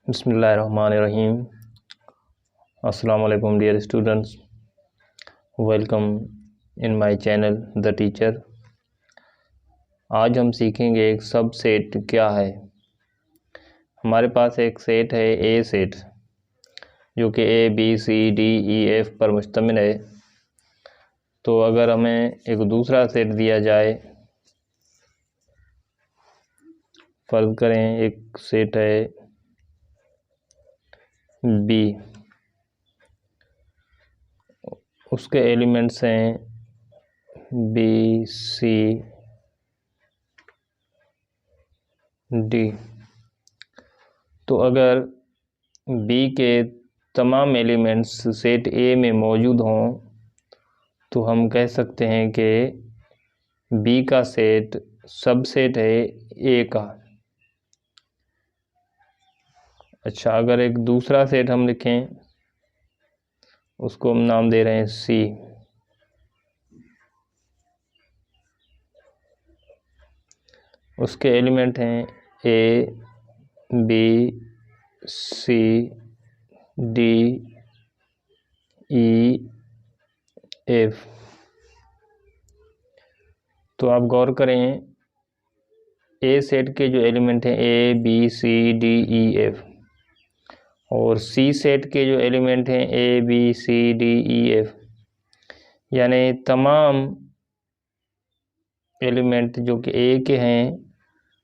बिस्मिल्लाहिर्रहमानिर्रहीम। अस्सलाम वालेकुम dear students, welcome in my channel the teacher. आज हम सीखेंगे एक सब सेट क्या है। हमारे पास एक सेट है ए सेट, जो कि A B C D E F पर मुश्तमिल है। तो अगर हमें एक दूसरा सेट दिया जाए, फर्ज करें एक सेट है बी, उसके एलिमेंट्स हैं बी सी डी। तो अगर बी के तमाम एलिमेंट्स सेट ए में मौजूद हों तो हम कह सकते हैं कि बी का सेट सबसेट है ए का। अच्छा, अगर एक दूसरा सेट हम लिखें, उसको हम नाम दे रहे हैं सी। उसके एलिमेंट हैं A B C D E F. तो आप गौर करें, ए सेट के जो एलिमेंट हैं A B C D E F, और सी सेट के जो एलिमेंट हैं A B C D E F, यानी तमाम एलिमेंट जो कि ए के हैं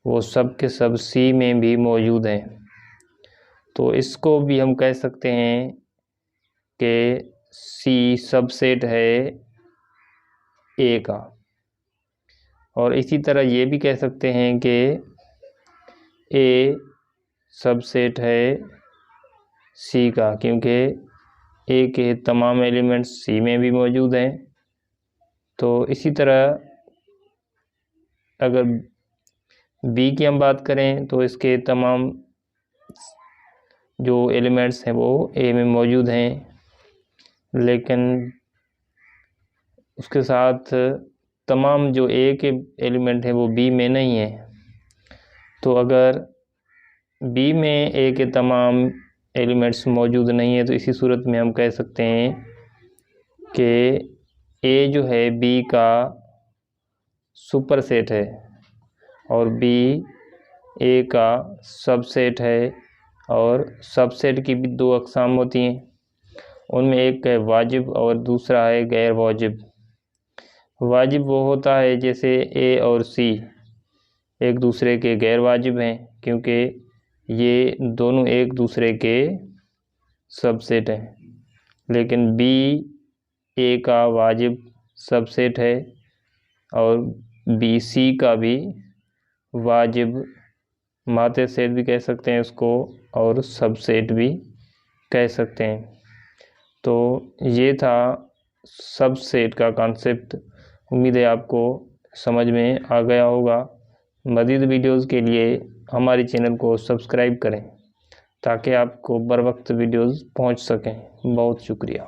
वो सब के सब सी में भी मौजूद हैं। तो इसको भी हम कह सकते हैं कि सी सबसेट है ए का। और इसी तरह ये भी कह सकते हैं कि ए सबसेट है सी का, क्योंकि ए के तमाम एलिमेंट्स सी में भी मौजूद हैं। तो इसी तरह अगर बी की हम बात करें तो इसके तमाम जो एलिमेंट्स हैं वो ए में मौजूद हैं, लेकिन उसके साथ तमाम जो ए के एलिमेंट हैं वो बी में नहीं है। तो अगर बी में ए के तमाम एलिमेंट्स मौजूद नहीं है तो इसी सूरत में हम कह सकते हैं कि ए जो है बी का सुपरसेट है और बी ए का सबसेट है। और सबसेट की भी दो अक़साम होती हैं, उनमें एक है वाजिब और दूसरा है गैर वाजिब। वाजिब वो होता है जैसे ए और सी एक दूसरे के गैर वाजिब हैं, क्योंकि ये दोनों एक दूसरे के सबसेट हैं। लेकिन बी ए का वाजिब सबसेट है और बी सी का भी वाजिब माते सेट भी कह सकते हैं उसको, और सबसेट भी कह सकते हैं। तो ये था सबसेट का कॉन्सेप्ट। उम्मीद है आपको समझ में आ गया होगा। मज़ीद वीडियोज़ के लिए हमारे चैनल को सब्सक्राइब करें ताकि आपको बर वक्त वीडियोज़ पहुंच सकें। बहुत शुक्रिया।